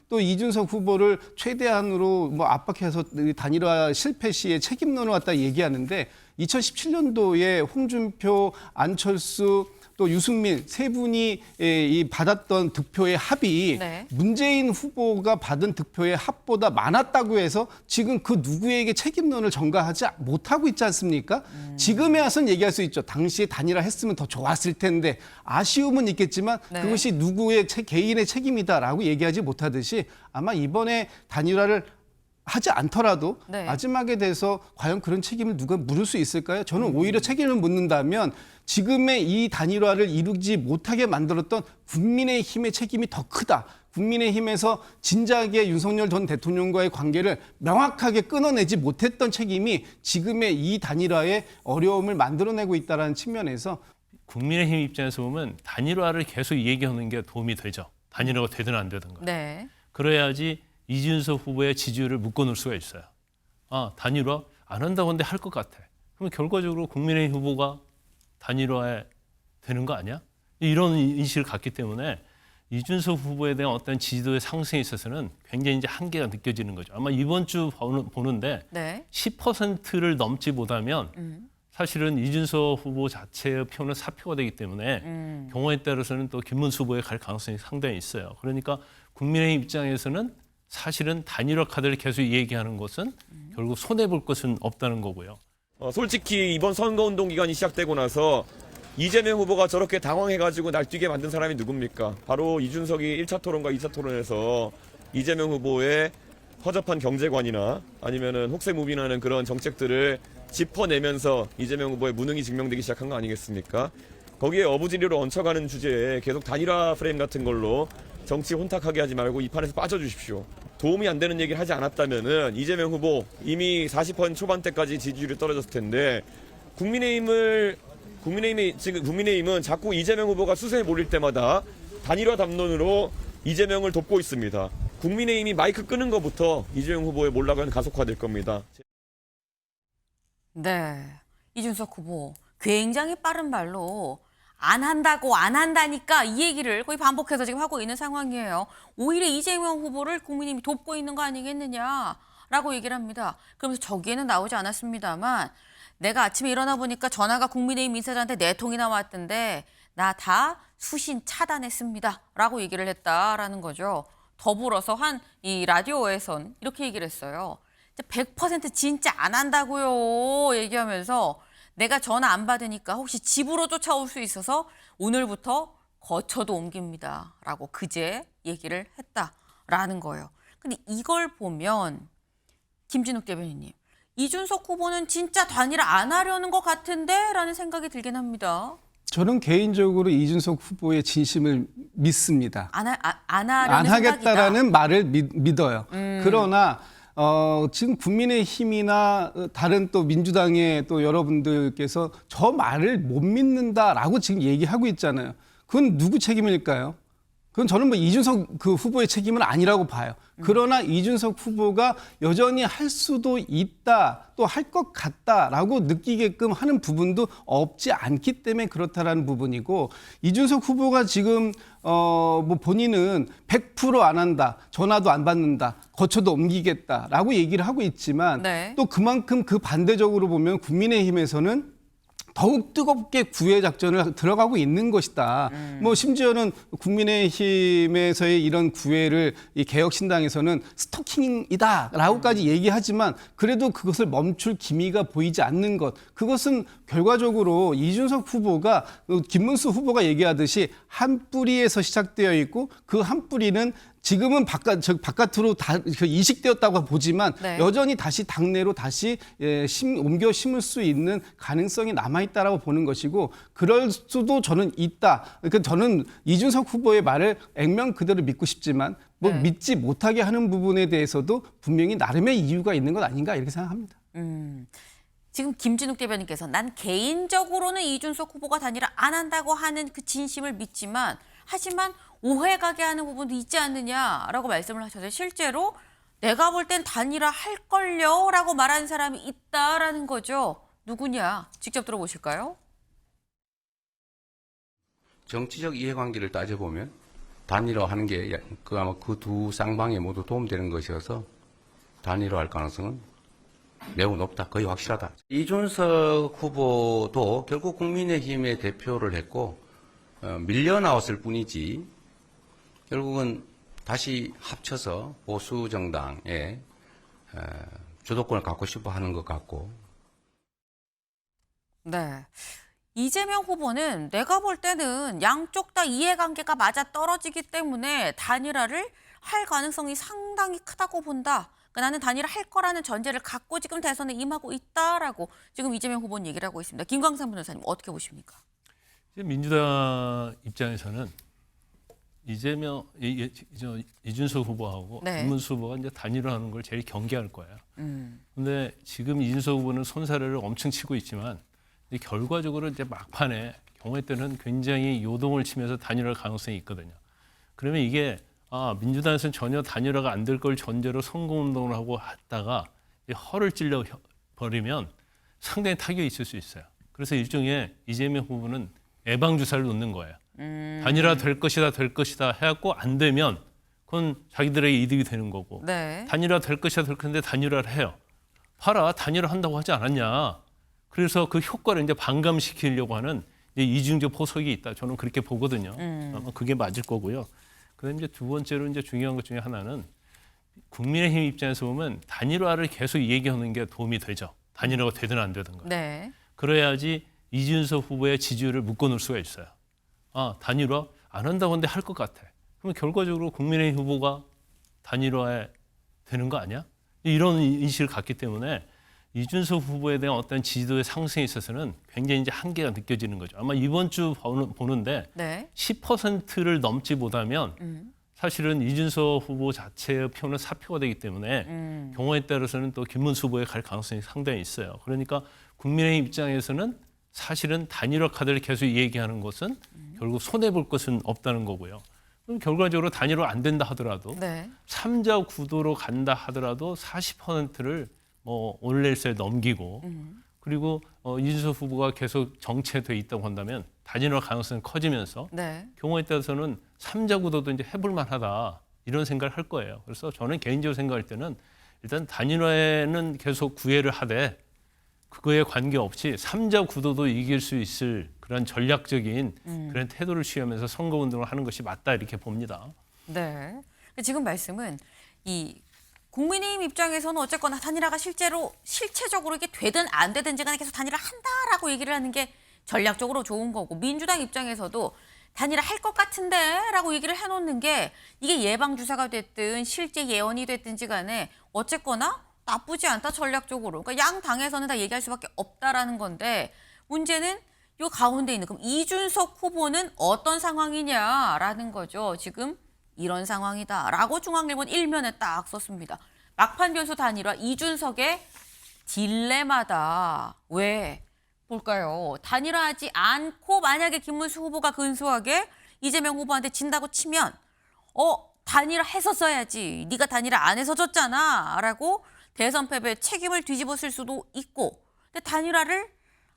또 이준석 후보를 최대한으로 뭐 압박해서 단일화 실패 시에 책임론을 갖다 얘기하는데 2017년도에 홍준표, 안철수 또 유승민 세 분이 받았던 득표의 합이 네. 문재인 후보가 받은 득표의 합보다 많았다고 해서 지금 그 누구에게 책임론을 전가하지 못하고 있지 않습니까? 지금에 와서는 얘기할 수 있죠. 당시에 단일화 했으면 더 좋았을 텐데 아쉬움은 있겠지만 네. 그것이 누구의 개인의 책임이다라고 얘기하지 못하듯이 아마 이번에 단일화를 하지 않더라도 네. 마지막에 대해서 과연 그런 책임을 누가 물을 수 있을까요? 저는 오히려 책임을 묻는다면 지금의 이 단일화를 이루지 못하게 만들었던 국민의힘의 책임이 더 크다. 국민의힘에서 진작에 윤석열 전 대통령과의 관계를 명확하게 끊어내지 못했던 책임이 지금의 이 단일화의 어려움을 만들어내고 있다는 측면에서 국민의힘 입장에서 보면 단일화를 계속 얘기하는 게 도움이 되죠. 단일화가 되든 안 되든가. 네. 그래야지 이준석 후보의 지지율을 묶어놓을 수가 있어요. 아, 단일화 안 한다고 하는데 할 것 같아. 그러면 결과적으로 국민의힘 후보가 단일화에 되는 거 아니야? 이런 인식을 갖기 때문에 이준석 후보에 대한 어떤 지지도의 상승에 있어서는 굉장히 이제 한계가 느껴지는 거죠. 아마 이번 주 보는데 네. 10%를 넘지 못하면 사실은 이준석 후보 자체의 표는 사표가 되기 때문에 경우에 따라서는 또 김문수 후보에 갈 가능성이 상당히 있어요. 그러니까 국민의힘 입장에서는 사실은 단일화 카드를 계속 얘기하는 것은 결국 손해볼 것은 없다는 거고요. 솔직히 이번 선거운동 기간이 시작되고 나서 이재명 후보가 저렇게 당황해가지고 날뛰게 만든 사람이 누굽니까? 바로 이준석이 1차 토론과 2차 토론에서 이재명 후보의 허접한 경제관이나 아니면은 혹세무빈하는 그런 정책들을 짚어내면서 이재명 후보의 무능이 증명되기 시작한 거 아니겠습니까? 거기에 어부지리로 얹혀가는 주제에 계속 단일화 프레임 같은 걸로 정치 혼탁하게 하지 말고 이 판에서 빠져주십시오. 도움이 안 되는 얘기를 하지 않았다면은 이재명 후보 이미 40% 초반대까지 지지율이 떨어졌을 텐데 국민의힘은 자꾸 이재명 후보가 수세에 몰릴 때마다 단일화 담론으로 이재명을 돕고 있습니다. 국민의힘이 마이크 끄는 것부터 이재명 후보의 몰락은 가속화될 겁니다. 네. 이준석 후보 굉장히 빠른 말로 안 한다고 안 한다니까 이 얘기를 거의 반복해서 지금 하고 있는 상황이에요. 오히려 이재명 후보를 국민의힘이 돕고 있는 거 아니겠느냐라고 얘기를 합니다. 그러면서 저기에는 나오지 않았습니다만 내가 아침에 일어나 보니까 전화가 국민의힘 인사들한테 4통이나 왔던데 나 다 수신 차단했습니다. 라고 얘기를 했다라는 거죠. 더불어서 한 이 라디오에선 이렇게 얘기를 했어요. 100% 진짜 안 한다고요 얘기하면서 내가 전화 안 받으니까 혹시 집으로 쫓아올 수 있어서 오늘부터 거처도 옮깁니다. 라고 그제 얘기를 했다라는 거예요. 근데 이걸 보면 김진욱 대변인님, 이준석 후보는 진짜 단일화 안 하려는 것 같은데? 라는 생각이 들긴 합니다. 저는 개인적으로 이준석 후보의 진심을 믿습니다. 안 하려는 안 하겠다라는 생각이다. 말을 믿어요. 그러나 지금 국민의힘이나 다른 또 민주당의 또 여러분들께서 저 말을 못 믿는다라고 지금 얘기하고 있잖아요. 그건 누구 책임일까요? 그건 저는 뭐 이준석 그 후보의 책임은 아니라고 봐요. 그러나 이준석 후보가 여전히 할 수도 있다, 또 할 것 같다라고 느끼게끔 하는 부분도 없지 않기 때문에 그렇다라는 부분이고, 이준석 후보가 지금 뭐 본인은 100% 안 한다, 전화도 안 받는다, 거처도 옮기겠다라고 얘기를 하고 있지만 네. 또 그만큼 그 반대적으로 보면 국민의힘에서는 더욱 뜨겁게 구애 작전을 들어가고 있는 것이다. 뭐 심지어는 국민의힘에서의 이런 구애를 이 개혁신당에서는 스토킹이다라고까지 얘기하지만 그래도 그것을 멈출 기미가 보이지 않는 것. 그것은 결과적으로 이준석 후보가 김문수 후보가 얘기하듯이 한 뿌리에서 시작되어 있고 그 한 뿌리는 지금은 바깥으로 다 이식되었다고 보지만 네. 여전히 다시 당내로 다시 옮겨 심을 수 있는 가능성이 남아있다라고 보는 것이고, 그럴 수도 저는 있다. 그러니까 저는 이준석 후보의 말을 액면 그대로 믿고 싶지만 뭐 네. 믿지 못하게 하는 부분에 대해서도 분명히 나름의 이유가 있는 것 아닌가 이렇게 생각합니다. 지금 김진욱 대변인께서 난 개인적으로는 이준석 후보가 단일화 안 한다고 하는 그 진심을 믿지만 하지만 오해 가게 하는 부분도 있지 않느냐라고 말씀을 하셔서 실제로 내가 볼 땐 단일화 할걸요 라고 말하는 사람이 있다라는 거죠. 누구냐? 직접 들어보실까요? 정치적 이해관계를 따져보면 단일화하는 게 아마 그 두 쌍방에 모두 도움되는 것이어서 단일화할 가능성은 매우 높다. 거의 확실하다. 이준석 후보도 결국 국민의힘의 대표를 했고 밀려 나왔을 뿐이지 결국은 다시 합쳐서 보수 정당의 주도권을 갖고 싶어 하는 것 같고. 네. 이재명 후보는 내가 볼 때는 양쪽 다 이해관계가 맞아 떨어지기 때문에 단일화를 할 가능성이 상당히 크다고 본다. 그러니까 나는 단일화 할 거라는 전제를 갖고 지금 대선에 임하고 있다라고 지금 이재명 후보는 얘기를 하고 있습니다. 김광삼 변호사님 어떻게 보십니까? 이제 민주당 입장에서는 이준석 후보하고 네. 김문수 후보가 이제 단일화하는 걸 제일 경계할 거예요. 근데 지금 이준석 후보는 손사래를 엄청 치고 있지만 결과적으로 이제 막판에 경우에 때는 굉장히 요동을 치면서 단일화 가능성이 있거든요. 그러면 이게 민주당에서는 전혀 단일화가 안 될 걸 전제로 선거운동을 하고 하다가 허를 찔러 버리면 상당히 타격이 있을 수 있어요. 그래서 일종의 이재명 후보는 예방주사를 놓는 거예요. 단일화 될 것이다 해갖고 안 되면 그건 자기들에게 이득이 되는 거고 네. 단일화 될 것이다 될 건데 단일화를 해요. 봐라 단일화 한다고 하지 않았냐. 그래서 그 효과를 이제 반감시키려고 하는 이제 이중적 포석이 있다. 저는 그렇게 보거든요. 아마 그게 맞을 거고요. 그다음에 이제 두 번째로 이제 중요한 것 중에 하나는 국민의힘 입장에서 보면 단일화를 계속 얘기하는 게 도움이 되죠. 단일화가 되든 안 되든 간. 네. 그래야지 이준석 후보의 지지율을 묶어놓을 수가 있어요. 단일화 안 한다고 하는데 할 것 같아. 그럼 결과적으로 국민의힘 후보가 단일화에 되는 거 아니야? 이런 인식을 갖기 때문에 이준석 후보에 대한 어떤 지지도의 상승에 있어서는 굉장히 이제 한계가 느껴지는 거죠. 아마 이번 주 보는데 네. 10%를 넘지 못하면 사실은 이준석 후보 자체의 표는 사표가 되기 때문에 경우에 따라서는 또 김문수 후보에 갈 가능성이 상당히 있어요. 그러니까 국민의힘 입장에서는 사실은 단일화 카드를 계속 얘기하는 것은 결국 손해볼 것은 없다는 거고요. 그럼 결과적으로 단일화 안 된다 하더라도 네. 3자 구도로 간다 하더라도 40%를 올레일세 넘기고 그리고 이준석 후보가 계속 정체돼 있다고 한다면 단일화 가능성이 커지면서 네. 경우에 따라서는 3자 구도도 이제 해볼 만하다 이런 생각을 할 거예요. 그래서 저는 개인적으로 생각할 때는 일단 단일화에는 계속 구애를 하되 그거에 관계없이 3자 구도도 이길 수 있을 그런 전략적인 그런 태도를 취하면서 선거운동을 하는 것이 맞다 이렇게 봅니다. 네. 지금 말씀은 이 국민의힘 입장에서는 어쨌거나 단일화가 실체적으로 이게 되든 안 되든지 간에 계속 단일화 한다라고 얘기를 하는 게 전략적으로 좋은 거고 민주당 입장에서도 단일화 할 것 같은데 라고 얘기를 해놓는 게 이게 예방주사가 됐든 실제 예언이 됐든지 간에 어쨌거나 나쁘지 않다 전략적으로. 그러니까 양 당에서는 다 얘기할 수밖에 없다라는 건데 문제는 요 가운데 있는 그럼 이준석 후보는 어떤 상황이냐라는 거죠. 지금 이런 상황이다라고 중앙일보는 일면에 딱 썼습니다. 막판 변수 단일화 이준석의 딜레마다. 왜? 볼까요? 단일화하지 않고 만약에 김문수 후보가 근소하게 이재명 후보한테 진다고 치면 단일화 했었어야지. 네가 단일화 안 해서 졌잖아. 라고 대선 패배의 책임을 뒤집어 쓸 수도 있고 근데 단일화를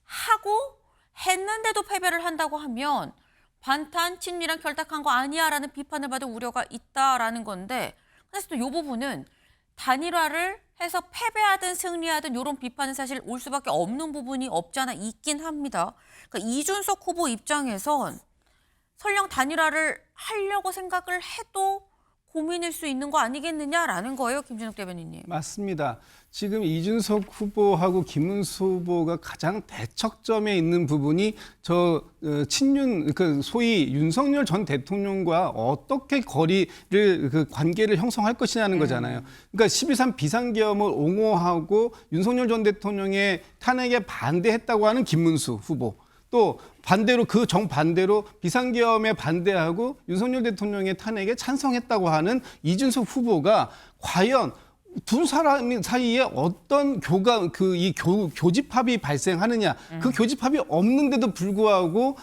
하고 했는데도 패배를 한다고 하면 반탄, 친미랑 결탁한 거 아니야라는 비판을 받을 우려가 있다라는 건데 그래서 또 이 부분은 단일화를 해서 패배하든 승리하든 이런 비판은 사실 올 수밖에 없는 부분이 없지 않아 있긴 합니다. 그러니까 이준석 후보 입장에선 설령 단일화를 하려고 생각을 해도 고민일 수 있는 거 아니겠느냐라는 거예요, 김진욱 대변인님. 맞습니다. 지금 이준석 후보하고 김문수 후보가 가장 대척점에 있는 부분이 그 소위 윤석열 전 대통령과 어떻게 관계를 형성할 것이냐는 거잖아요. 그러니까 12.3 비상계엄을 옹호하고 윤석열 전 대통령의 탄핵에 반대했다고 하는 김문수 후보. 또 반대로 그 정반대로 비상계엄에 반대하고 윤석열 대통령의 탄핵에 찬성했다고 하는 이준석 후보가 과연 두 사람 사이에 어떤 교집합이 발생하느냐. 그 교집합이 없는데도 불구하고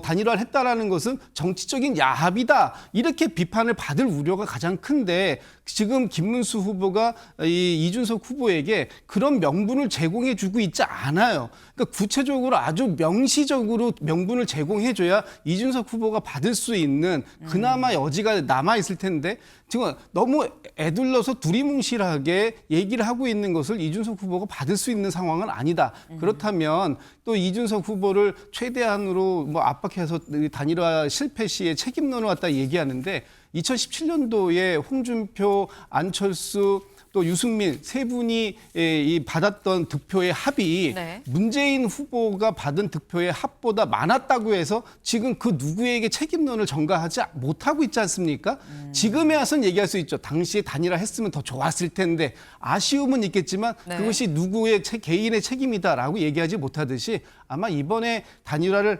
단일화를 했다라는 것은 정치적인 야합이다. 이렇게 비판을 받을 우려가 가장 큰데 지금 김문수 후보가 이 이준석 후보에게 그런 명분을 제공해 주고 있지 않아요. 그러니까 구체적으로 아주 명시적으로 명분을 제공해 줘야 이준석 후보가 받을 수 있는 그나마 여지가 남아 있을 텐데 지금 너무 애둘러서 두리뭉실하게 얘기를 하고 있는 것을 이준석 후보가 받을 수 있는 상황은 아니다. 그렇다면 또 이준석 후보를 최대한으로 뭐 압박해서 단일화 실패 시에 책임론을 갖다 얘기하는데 2017년도에 홍준표, 안철수 또 유승민 세 분이 이 받았던 득표의 합이 네. 문재인 후보가 받은 득표의 합보다 많았다고 해서 지금 그 누구에게 책임론을 전가하지 못하고 있지 않습니까? 지금에 와서는 얘기할 수 있죠. 당시에 단일화 했으면 더 좋았을 텐데 아쉬움은 있겠지만 네. 그것이 누구의 개인의 책임이다라고 얘기하지 못하듯이 아마 이번에 단일화를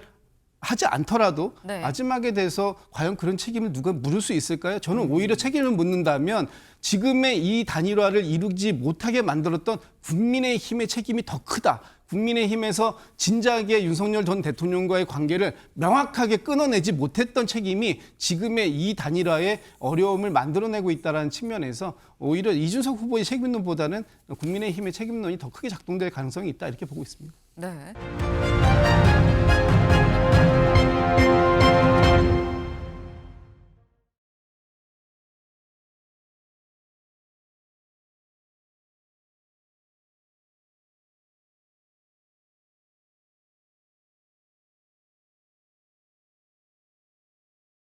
하지 않더라도 네. 마지막에 대해서 과연 그런 책임을 누가 물을 수 있을까요? 저는 오히려 책임을 묻는다면 지금의 이 단일화를 이루지 못하게 만들었던 국민의힘의 책임이 더 크다. 국민의힘에서 진작에 윤석열 전 대통령과의 관계를 명확하게 끊어내지 못했던 책임이 지금의 이 단일화의 어려움을 만들어내고 있다는 측면에서 오히려 이준석 후보의 책임론보다는 국민의힘의 책임론이 더 크게 작동될 가능성이 있다 이렇게 보고 있습니다. 네.